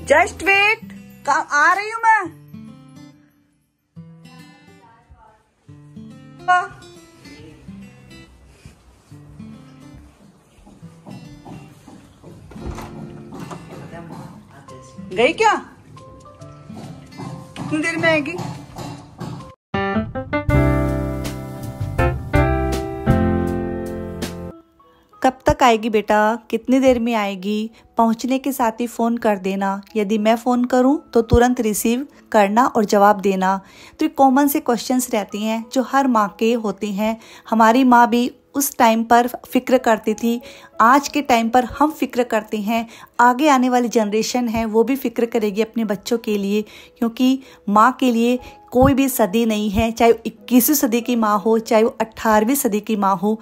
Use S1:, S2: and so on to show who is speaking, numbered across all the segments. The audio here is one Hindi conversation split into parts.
S1: जस्ट वेट, आ रही हूं मैं। गई क्या? कितनी देर में आएगी?
S2: कब तक आएगी बेटा? कितनी देर में आएगी? पहुंचने के साथ ही फ़ोन कर देना। यदि मैं फ़ोन करूं तो तुरंत रिसीव करना और जवाब देना। तो ये कॉमन से क्वेश्चंस रहती हैं जो हर माँ के होते हैं। हमारी माँ भी उस टाइम पर फ़िक्र करती थी, आज के टाइम पर हम फ़िक्र करते हैं, आगे आने वाली जनरेशन है वो भी फ़िक्र करेगी अपने बच्चों के लिए, क्योंकि माँ के लिए कोई भी सदी नहीं है। चाहे 21वीं सदी की माँ हो, चाहे वो 18वीं सदी की माँ हो,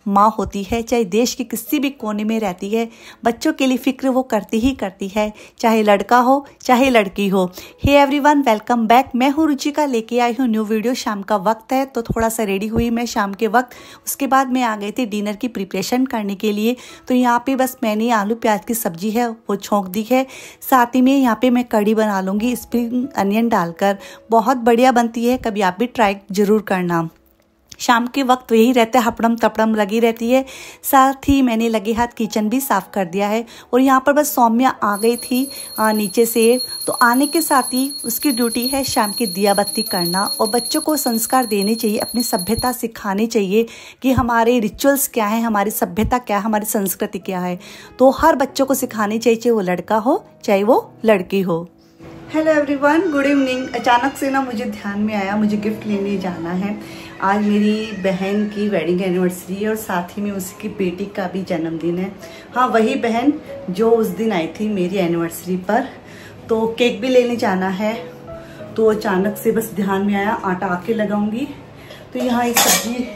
S2: माँ होती है। चाहे देश के किसी भी कोने में रहती है, बच्चों के लिए फ़िक्र वो करती ही करती है, चाहे लड़का हो चाहे लड़की हो। Hey everyone, welcome back. मैं हूँ रुचिका, लेके आई हूँ न्यू वीडियो। शाम का वक्त है तो थोड़ा सा रेडी हुई मैं शाम के वक्त। उसके बाद मैं आ गई थी डिनर की प्रिपरेशन करने के लिए। तो यहाँ पे बस मैंने आलू प्याज की सब्जी है वो छोंक दी है। साथ ही में यहाँ पे मैं कढ़ी बना लूँगी स्प्रिंग अनियन डालकर, बहुत बढ़िया बनती है। कभी आप भी ट्राई जरूर करना। शाम के वक्त यही रहता है, हपड़म तपड़म लगी रहती है। साथ ही मैंने लगे हाथ किचन भी साफ़ कर दिया है। और यहाँ पर बस सौम्या आ गई थी नीचे से, तो आने के साथ ही उसकी ड्यूटी है शाम की दिया बत्ती करना। और बच्चों को संस्कार देने चाहिए, अपनी सभ्यता सिखानी चाहिए कि हमारे रिचुअल्स क्या है, हमारी सभ्यता क्या है, हमारी संस्कृति क्या है। तो हर बच्चों को सिखानी चाहिए, चाहे वो लड़का हो चाहे वो लड़की हो।
S1: Hello everyone, good evening. अचानक से ना मुझे ध्यान में आया मुझे गिफ्ट लेने जाना है। आज मेरी बहन की वेडिंग एनिवर्सरी है और साथ ही में उसकी बेटी का भी जन्मदिन है। हाँ, वही बहन जो उस दिन आई थी मेरी एनिवर्सरी पर। तो केक भी लेने जाना है। तो अचानक से बस ध्यान में आया, आटा आके लगाऊंगी। तो यहाँ एक सब्जी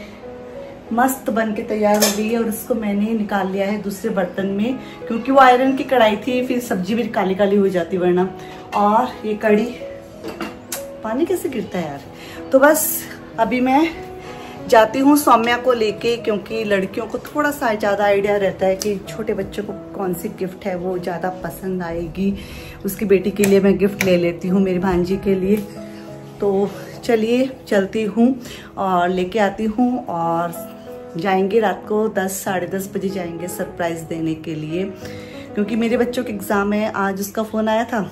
S1: मस्त बन के तैयार हो गई है और उसको मैंने निकाल लिया है दूसरे बर्तन में, क्योंकि वो आयरन की कढ़ाई थी, फिर सब्जी भी काली काली हो जाती वरना। और ये कढ़ी, पानी कैसे गिरता है यार। तो बस अभी मैं जाती हूँ सौम्या को लेके, क्योंकि लड़कियों को थोड़ा सा ज़्यादा आइडिया रहता है कि छोटे बच्चों को कौन सी गिफ्ट है वो ज़्यादा पसंद आएगी। उसकी बेटी के लिए मैं गिफ्ट ले लेती हूँ, मेरी भांजी के लिए। तो चलिए चलती हूँ और लेके आती हूँ और जाएंगे रात को 10 साढ़े 10 बजे जाएंगे सरप्राइज़ देने के लिए, क्योंकि मेरे बच्चों के एग्ज़ाम है। आज उसका फ़ोन आया था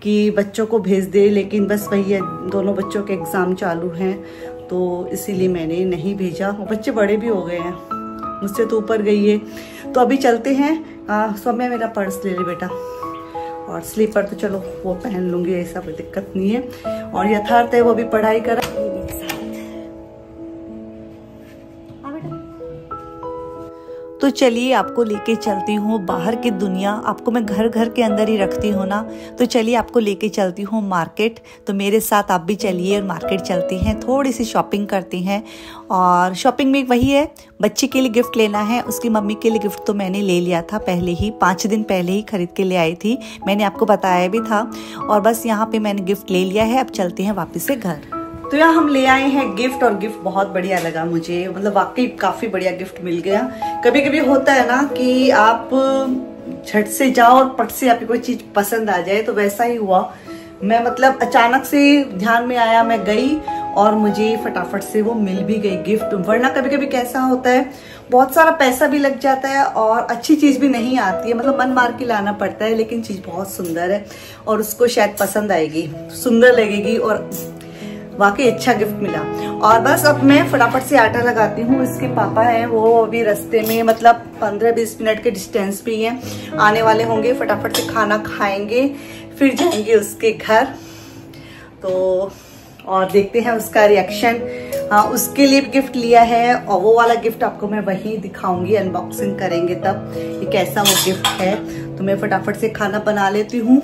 S1: कि बच्चों को भेज दे, लेकिन बस भैया दोनों बच्चों के एग्ज़ाम चालू हैं तो इसीलिए मैंने नहीं भेजा। वो बच्चे बड़े भी हो गए हैं, मुझसे तो ऊपर गई है। तो अभी चलते हैं। सौम्या मेरा पर्स ले ले बेटा, और स्लीपर तो चलो वो पहन लूँगी, ऐसा कोई दिक्कत नहीं है। और यथार्थ है वो भी पढ़ाई कर।
S2: तो चलिए आपको लेके चलती हूँ बाहर की दुनिया। आपको मैं घर घर के अंदर ही रखती हूँ ना, तो चलिए आपको लेके चलती हूँ मार्केट। तो मेरे साथ आप भी चलिए और मार्केट चलती हैं, थोड़ी सी शॉपिंग करती हैं। और शॉपिंग में वही है, बच्ची के लिए गिफ्ट लेना है। उसकी मम्मी के लिए गिफ्ट तो मैंने ले लिया था पहले ही, 5 दिन पहले ही खरीद के ले आई थी, मैंने आपको बताया भी था। और बस यहाँ पे मैंने गिफ्ट ले लिया है, अब चलते हैं वापस से घर।
S1: तो यहाँ हम ले आए हैं गिफ्ट, और गिफ्ट बहुत बढ़िया लगा मुझे, मतलब वाकई काफी बढ़िया गिफ्ट मिल गया। कभी कभी होता है ना कि आप झट से जाओ और पट से आपको कोई चीज पसंद आ जाए, तो वैसा ही हुआ। मैं मतलब अचानक से ध्यान में आया, मैं गई और मुझे फटाफट से वो मिल भी गई गिफ्ट। वरना कभी कभी कैसा होता है, बहुत सारा पैसा भी लग जाता है और अच्छी चीज भी नहीं आती है, मतलब मन मार के लाना पड़ता है, लेकिन चीज बहुत सुंदर है और उसको शायद पसंद आएगी, सुंदर लगेगी और वाकई अच्छा गिफ्ट मिला। और बस अब मैं फटाफट से आटा लगाती हूँ। इसके पापा हैं वो अभी रास्ते में, मतलब 15-20 मिनट के डिस्टेंस पे ही हैं, आने वाले होंगे। फटाफट से खाना खाएंगे फिर जाएंगे उसके घर। तो और देखते हैं उसका रिएक्शन। हाँ, उसके लिए भी गिफ्ट लिया है और वो वाला गिफ्ट आपको मैं वही दिखाऊंगी, अनबॉक्सिंग करेंगे तब ये कैसा वो गिफ्ट है। तो मैं फटाफट से खाना बना लेती हूँ।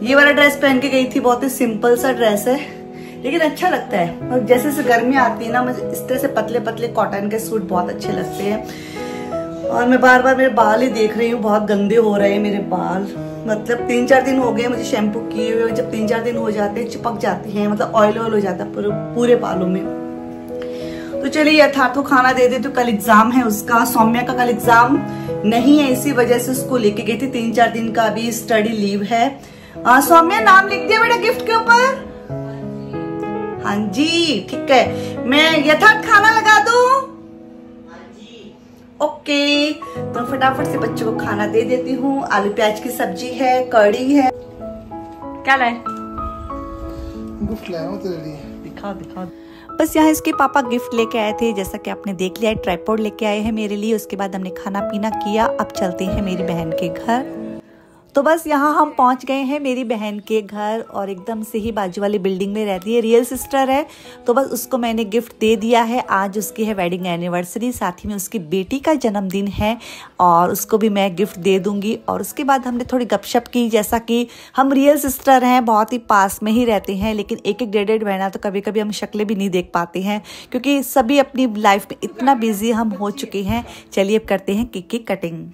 S1: ये वाला ड्रेस पहन के गई थी, बहुत ही सिंपल सा ड्रेस है लेकिन अच्छा लगता है। और जैसे जैसे गर्मी आती है ना, मुझे इस तरह से पतले पतले कॉटन के सूट बहुत अच्छे लगते हैं। और मैं बार बार मेरे बाल ही देख रही हूँ, बहुत गंदे हो रहे हैं मेरे बाल। मतलब 3-4 दिन हो गए मुझे शैम्पू किए हुए। जब 3-4 दिन हो जाते हैं चिपक जाती हैं, मतलब ऑयल हो जाता है पूरे बालों में। तो चलिए यथार्थ को खाना दे दे। तो कल एग्जाम है उसका, सौम्या का कल एग्जाम नहीं है, इसी वजह से उसको लेके गई थी। 3-4 दिन का अभी स्टडी लीव है। सौम्या नाम लिख दिया बेटा गिफ्ट के ऊपर? हाँ जी ठीक है। मैं यथार्थ खाना लगा दूं? ओके, तो फटाफट से बच्चों को खाना दे देती हूँ। आलू प्याज की सब्जी है, कढ़ी है। क्या लाए?
S3: गिफ्ट लाया हूँ तेरे लिए।
S1: दिखाओ।
S2: बस यहाँ इसके पापा गिफ्ट लेके आए थे, जैसा कि आपने देख लिया है। ट्राइपॉड लेके आए हैं मेरे लिए। उसके बाद हमने खाना पीना किया। अब चलते हैं मेरी बहन के घर। तो बस यहाँ हम पहुँच गए हैं मेरी बहन के घर, और एकदम से ही बाजू वाली बिल्डिंग में रहती है, रियल सिस्टर है। तो बस उसको मैंने गिफ्ट दे दिया है। आज उसकी है वेडिंग एनिवर्सरी, साथ ही में उसकी बेटी का जन्मदिन है, और उसको भी मैं गिफ्ट दे दूंगी। और उसके बाद हमने थोड़ी गपशप की, जैसा कि हम रियल सिस्टर हैं, बहुत ही पास में ही रहते हैं, लेकिन एक एक डेढ़ महीना तो कभी कभी हम शक्लें भी नहीं देख पाते हैं, क्योंकि सभी अपनी लाइफ में इतना बिजी हम हो चुके हैं। चलिए अब करते हैं केक की कटिंग।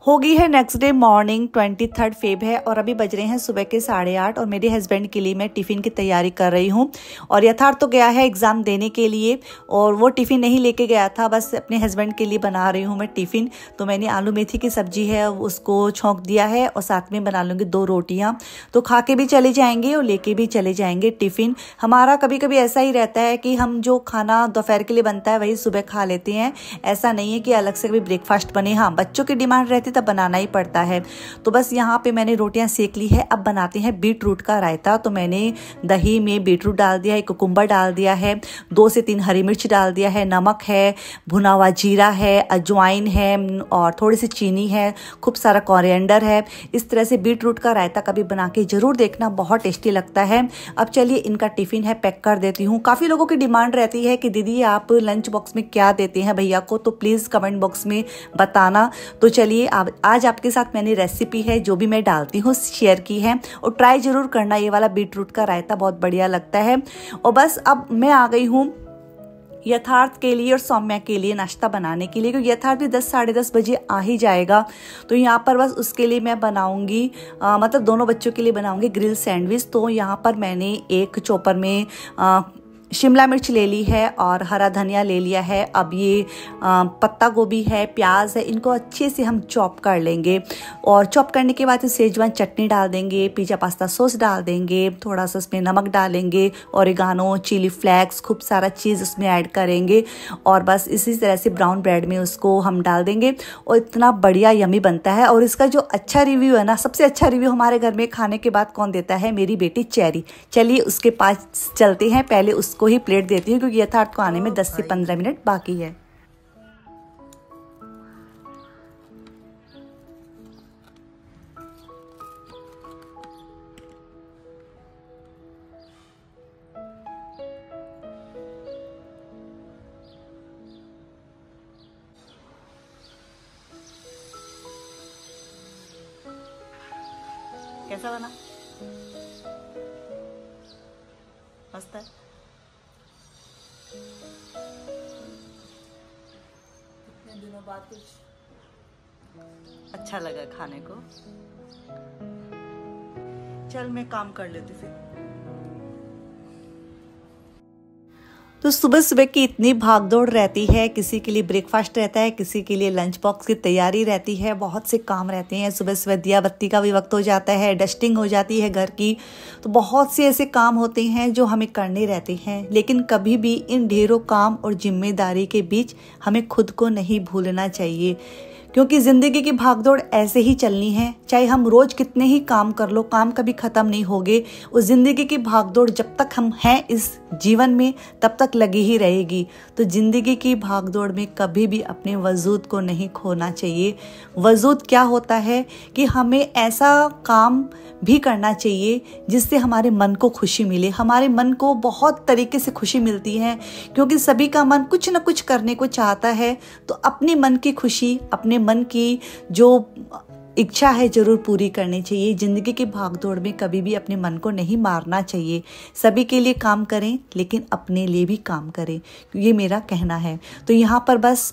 S2: हो गई है नेक्स्ट डे मॉर्निंग, 23 फेब है, और अभी बज रहे हैं सुबह के 8:30, और मेरे हस्बैंड के लिए मैं टिफ़िन की तैयारी कर रही हूँ। और यथार्थ तो गया है एग्ज़ाम देने के लिए, और वो टिफ़िन नहीं लेके गया था, बस अपने हस्बैंड के लिए बना रही हूँ मैं टिफ़िन। तो मैंने आलू मेथी की सब्जी है उसको छौंक दिया है, और साथ में बना लूँगी 2 रोटियाँ। तो खा के भी चले जाएंगे और लेके भी चले जाएंगे टिफ़िन। हमारा कभी कभी ऐसा ही रहता है कि हम जो खाना दोपहर के लिए बनता है वही सुबह खा लेते हैं। ऐसा नहीं है कि अलग से कभी ब्रेकफास्ट बने। हाँ, बच्चों की डिमांड रहती तब बनाना ही पड़ता है। तो बस यहाँ पे मैंने रोटियां सेक ली है। अब बनाते हैं बीट रूट का रायता। तो मैंने दही में बीट रूट डाल दिया है, कुकुम्बर डाल दिया है, 2 से 3 हरी मिर्च डाल दिया है, नमक है, भुना हुआ जीरा है, अजवाइन है, और थोड़ी सी चीनी है, खूब सारा कोरिएंडर है। इस तरह से बीट रूट का रायता कभी बना के जरूर देखना, बहुत टेस्टी लगता है। अब चलिए इनका टिफिन है पैक कर देती हूँ। काफ़ी लोगों की डिमांड रहती है कि दीदी आप लंच बॉक्स में क्या देते हैं भैया को, तो प्लीज़ कमेंट बॉक्स में बताना। तो चलिए आज आपके साथ मैंने रेसिपी है जो भी मैं डालती हूँ शेयर की है, और ट्राई जरूर करना। ये वाला बीट रूट का रायता बहुत बढ़िया लगता है। और बस अब मैं आ गई हूँ यथार्थ के लिए और सौम्या के लिए नाश्ता बनाने के लिए, क्योंकि यथार्थ भी 10 साढ़े 10 बजे आ ही जाएगा। तो यहाँ पर बस उसके लिए मैं बनाऊंगी, मतलब दोनों बच्चों के लिए बनाऊंगी ग्रिल सैंडविच। तो यहाँ पर मैंने एक चॉपर में शिमला मिर्च ले ली है और हरा धनिया ले लिया है। अब ये पत्ता गोभी है, प्याज है, इनको अच्छे से हम चॉप कर लेंगे। और चॉप करने के बाद सेजवान चटनी डाल देंगे, पिज़्ज़ा पास्ता सॉस डाल देंगे, थोड़ा सा उसमें नमक डालेंगे, ओरिगानो, चिली फ्लेक्स, खूब सारा चीज़ उसमें ऐड करेंगे। और बस इसी तरह से ब्राउन ब्रेड में उसको हम डाल देंगे, और इतना बढ़िया यमी बनता है। और इसका जो अच्छा रिव्यू है ना, सबसे अच्छा रिव्यू हमारे घर में खाने के बाद कौन देता है? मेरी बेटी चेरी। चलिए उसके पास चलते हैं। पहले उसको ही प्लेट देती हूँ, क्योंकि यथार्थ को आने में 10 से 15 मिनट बाकी है। कैसा बना? मस्त है। इतने दिनों बाद कुछ अच्छा लगा खाने को। चल मैं काम कर लेती फिर। तो सुबह सुबह की इतनी भागदौड़ रहती है, किसी के लिए ब्रेकफास्ट रहता है, किसी के लिए लंच बॉक्स की तैयारी रहती है, बहुत से काम रहते हैं। सुबह सुबह दिया बत्ती का भी वक्त हो जाता है, डस्टिंग हो जाती है घर की। तो बहुत से ऐसे काम होते हैं जो हमें करने रहते हैं, लेकिन कभी भी इन ढेरों काम और जिम्मेदारी के बीच हमें खुद को नहीं भूलना चाहिए, क्योंकि ज़िंदगी की भागदौड़ ऐसे ही चलनी है। चाहे हम रोज़ कितने ही काम कर लो, काम कभी ख़त्म नहीं होगे। उस ज़िंदगी की भागदौड़ जब तक हम हैं इस जीवन में तब तक लगी ही रहेगी। तो ज़िंदगी की भागदौड़ में कभी भी अपने वजूद को नहीं खोना चाहिए। वजूद क्या होता है कि हमें ऐसा काम भी करना चाहिए जिससे हमारे मन को खुशी मिले। हमारे मन को बहुत तरीके से खुशी मिलती है, क्योंकि सभी का मन कुछ न कुछ करने को चाहता है। तो अपने मन की खुशी, अपने मन की जो इच्छा है जरूर पूरी करनी चाहिए। ज़िंदगी की भागदौड़ में कभी भी अपने मन को नहीं मारना चाहिए। सभी के लिए काम करें, लेकिन अपने लिए भी काम करें, ये मेरा कहना है। तो यहाँ पर बस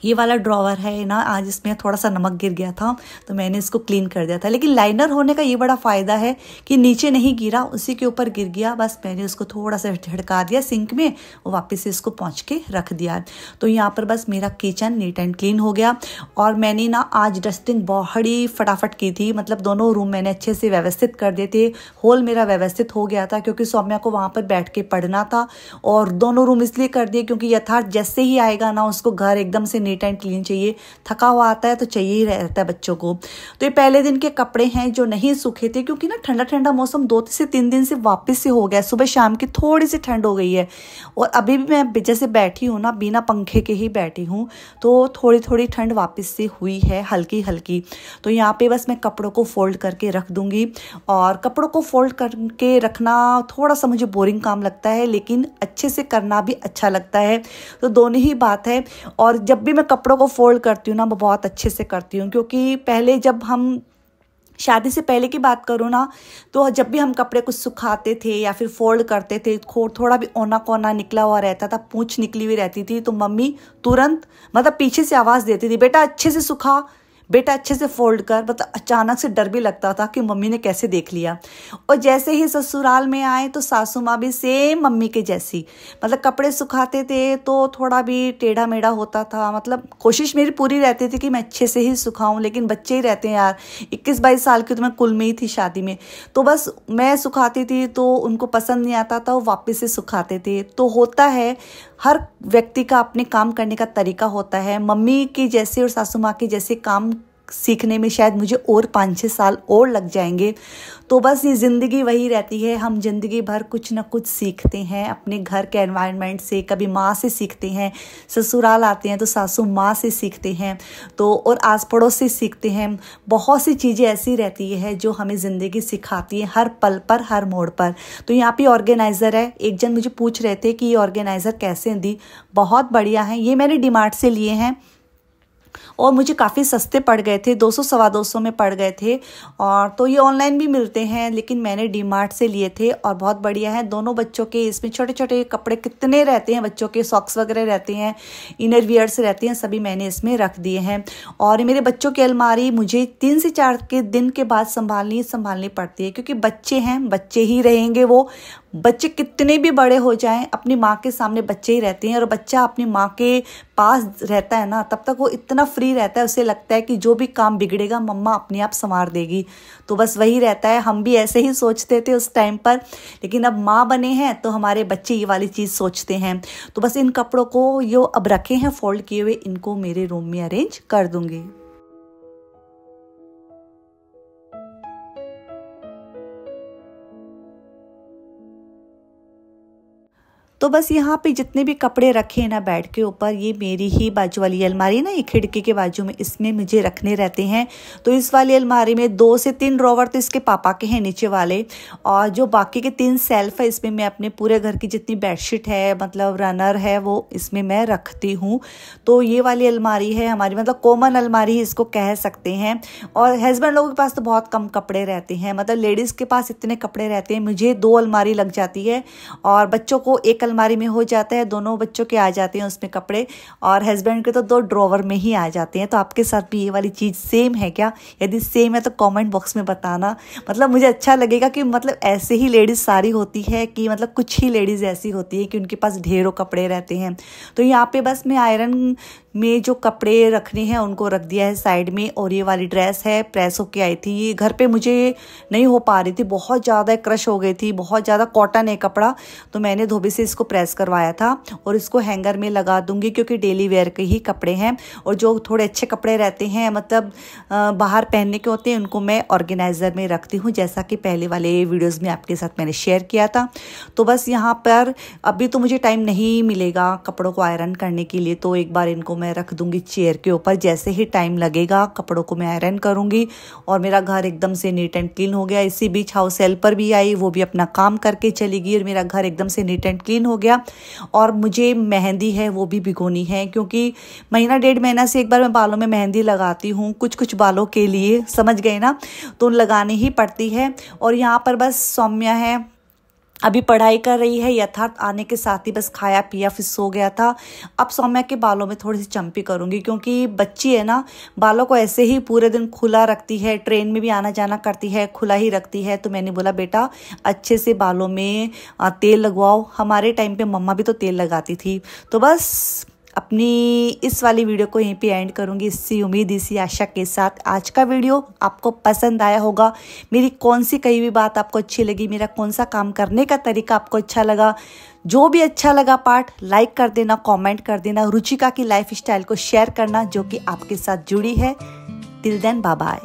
S2: ये वाला ड्रॉवर है ना, आज इसमें थोड़ा सा नमक गिर गया था तो मैंने इसको क्लीन कर दिया था। लेकिन लाइनर होने का ये बड़ा फ़ायदा है कि नीचे नहीं गिरा, उसी के ऊपर गिर गया, बस मैंने उसको थोड़ा सा झटका दिया सिंक में और वापस से इसको पोंछ के रख दिया। तो यहाँ पर बस मेरा किचन नीट एंड क्लीन हो गया। और मैंने ना आज डस्टिंग बड़ी फटाफट की थी, मतलब दोनों रूम मैंने अच्छे से व्यवस्थित कर दिए थे। हॉल मेरा व्यवस्थित हो गया था क्योंकि सौम्या को वहाँ पर बैठ के पढ़ना था। और दोनों रूम इसलिए कर दिए क्योंकि यथार्थ जैसे ही आएगा ना उसको घर एकदम से नीट एंड क्लीन चाहिए। थका हुआ आता है तो चाहिए ही रहता है बच्चों को। तो ये पहले दिन के कपड़े हैं जो नहीं सूखे थे, क्योंकि ना ठंडा ठंडा मौसम 2 से 3 दिन से वापस से हो गया। सुबह शाम की थोड़ी सी ठंड हो गई है और अभी भी मैं जैसे बैठी हूँ ना, बिना पंखे के ही बैठी हूँ, तो थोड़ी थोड़ी ठंड वापस से हुई है, हल्की हल्की। तो यहाँ पे बस मैं कपड़ों को फोल्ड करके रख दूंगी। और कपड़ों को फोल्ड करके रखना थोड़ा सा मुझे बोरिंग काम लगता है, लेकिन अच्छे से करना भी अच्छा लगता है। तो दोनों ही बात है। और जब भी मैं कपड़ों को फोल्ड करती हूँ ना, मैं बहुत अच्छे से करती हूँ, क्योंकि पहले जब हम शादी से पहले की बात करूँ ना, तो जब भी हम कपड़े कुछ सुखाते थे या फिर फोल्ड करते थे, थोड़ा भी ओना कोना निकला हुआ रहता था, पूंछ निकली हुई रहती थी, तो मम्मी तुरंत मतलब पीछे से आवाज़ देती थी, बेटा अच्छे से सुखा, बेटा अच्छे से फोल्ड कर। मतलब अचानक से डर भी लगता था कि मम्मी ने कैसे देख लिया। और जैसे ही ससुराल में आए तो सासू माँ भी सेम मम्मी के जैसी, मतलब कपड़े सुखाते थे तो थोड़ा भी टेढ़ा मेढ़ा होता था। मतलब कोशिश मेरी पूरी रहती थी कि मैं अच्छे से ही सुखाऊं, लेकिन बच्चे ही रहते हैं यार। 21-22 साल की तो मैं कुल में ही थी शादी में, तो बस मैं सुखाती थी तो उनको पसंद नहीं आता था, वो वापस से सुखाते थे। तो होता है, हर व्यक्ति का अपने काम करने का तरीका होता है। मम्मी की जैसे और सासू माँ के जैसे काम सीखने में शायद मुझे और 5-6 साल और लग जाएंगे। तो बस ये ज़िंदगी वही रहती है, हम ज़िंदगी भर कुछ ना कुछ सीखते हैं अपने घर के एनवायरनमेंट से। कभी माँ से सीखते हैं, ससुराल आते हैं तो सासू माँ से सीखते हैं, तो और आस पड़ोस से सीखते हैं। बहुत सी चीज़ें ऐसी रहती है जो हमें ज़िंदगी सिखाती है, हर पल पर, हर मोड़ पर। तो यहाँ पे ऑर्गेनाइज़र है, एक जन मुझे पूछ रहे थे कि ये ऑर्गेनाइज़र कैसे दी। बहुत बढ़िया है, ये मैंने डीमार्ट से लिए हैं और मुझे काफ़ी सस्ते पड़ गए थे, 200-225 में पड़ गए थे। और तो ये ऑनलाइन भी मिलते हैं, लेकिन मैंने डीमार्ट से लिए थे और बहुत बढ़िया है। दोनों बच्चों के इसमें छोटे छोटे कपड़े कितने रहते हैं, बच्चों के सॉक्स वगैरह रहते हैं, इनर वियर्स रहते हैं, सभी मैंने इसमें रख दिए हैं। और मेरे बच्चों की अलमारी मुझे 3 से 4 के दिन के बाद संभालनी पड़ती है, क्योंकि बच्चे हैं, बच्चे ही रहेंगे। वो बच्चे कितने भी बड़े हो जाएं, अपनी माँ के सामने बच्चे ही रहते हैं। और बच्चा अपनी माँ के पास रहता है ना, तब तक वो इतना फ्री रहता है, उसे लगता है कि जो भी काम बिगड़ेगा मम्मा अपने आप संवार देगी। तो बस वही रहता है। हम भी ऐसे ही सोचते थे उस टाइम पर, लेकिन अब माँ बने हैं तो हमारे बच्चे ये वाली चीज़ सोचते हैं। तो बस इन कपड़ों को जो अब रखे हैं फोल्ड किए हुए, इनको मेरे रूम में अरेंज कर दूंगी। तो बस यहाँ पे जितने भी कपड़े रखे हैं ना बेड के ऊपर, ये मेरी ही बाजू वाली अलमारी ना, ये खिड़की के बाजू में, इसमें मुझे रखने रहते हैं। तो इस वाली अलमारी में 2 से 3 ड्रॉवर तो इसके पापा के हैं नीचे वाले, और जो बाकी के 3 सेल्फ है इसमें मैं अपने पूरे घर की जितनी बेडशीट है, मतलब रनर है, वो इसमें मैं रखती हूँ। तो ये वाली अलमारी है हमारी, मतलब कॉमन अलमारी इसको कह सकते हैं। और हस्बैंड लोगों के पास तो बहुत कम कपड़े रहते हैं, मतलब लेडीज़ के पास इतने कपड़े रहते हैं, मुझे 2 अलमारी लग जाती है। और बच्चों को एक अलमारी में हो जाता है, दोनों बच्चों के आ जाते हैं उसमें कपड़े, और हस्बैंड के तो 2 ड्रॉवर में ही आ जाते हैं। तो आपके साथ भी ये वाली चीज़ सेम है क्या? यदि सेम है तो कमेंट बॉक्स में बताना, मतलब मुझे अच्छा लगेगा कि मतलब ऐसे ही लेडीज़ सारी होती है कि मतलब कुछ ही लेडीज़ ऐसी होती है कि उनके पास ढेरों कपड़े रहते हैं। तो यहाँ पे बस मैं आयरन में जो कपड़े रखने हैं उनको रख दिया है साइड में। और ये वाली ड्रेस है, प्रेस होके आई थी, ये घर पे मुझे नहीं हो पा रही थी, बहुत ज़्यादा क्रश हो गई थी, बहुत ज़्यादा कॉटन है कपड़ा, तो मैंने धोबी से इसको प्रेस करवाया था। और इसको हैंगर में लगा दूंगी क्योंकि डेली वेयर के ही कपड़े हैं। और जो थोड़े अच्छे कपड़े रहते हैं, मतलब बाहर पहनने के होते हैं, उनको मैं ऑर्गेनाइज़र में रखती हूँ, जैसा कि पहले वाले वीडियोज़ में आपके साथ मैंने शेयर किया था। तो बस यहाँ पर अभी तो मुझे टाइम नहीं मिलेगा कपड़ों को आयरन करने के लिए, तो एक बार इनको मैं रख दूंगी चेयर के ऊपर। जैसे ही टाइम लगेगा कपड़ों को मैं आयरन करूंगी। और मेरा घर एकदम से नीट एंड क्लीन हो गया। इसी बीच हाउस हेल्पर भी आई, वो भी अपना काम करके चली गई और मेरा घर एकदम से नीट एंड क्लीन हो गया। और मुझे मेहंदी है वो भी भिगोनी है, क्योंकि महीना 1.5 महीना से एक बार मैं बालों में मेहंदी लगाती हूँ, कुछ कुछ बालों के लिए, समझ गए ना, तो लगानी ही पड़ती है। और यहाँ पर बस सौम्या है, अभी पढ़ाई कर रही है। यथार्थ आने के साथ ही बस खाया पिया फिर सो गया था। अब सौम्या के बालों में थोड़ी सी चंपी करूंगी, क्योंकि बच्ची है ना, बालों को ऐसे ही पूरे दिन खुला रखती है, ट्रेन में भी आना जाना करती है, खुला ही रखती है। तो मैंने बोला बेटा अच्छे से बालों में तेल लगवाओ। हमारे टाइम पे मम्मा भी तो तेल लगाती थी। तो बस अपनी इस वाली वीडियो को यहीं पे एंड करूंगी, इसी उम्मीद इसी आशा के साथ। आज का वीडियो आपको पसंद आया होगा। मेरी कौन सी कही हुई बात आपको अच्छी लगी, मेरा कौन सा काम करने का तरीका आपको अच्छा लगा, जो भी अच्छा लगा पार्ट लाइक कर देना, कमेंट कर देना, रुचिका की लाइफ स्टाइल को शेयर करना जो कि आपके साथ जुड़ी है। Till then bye bye.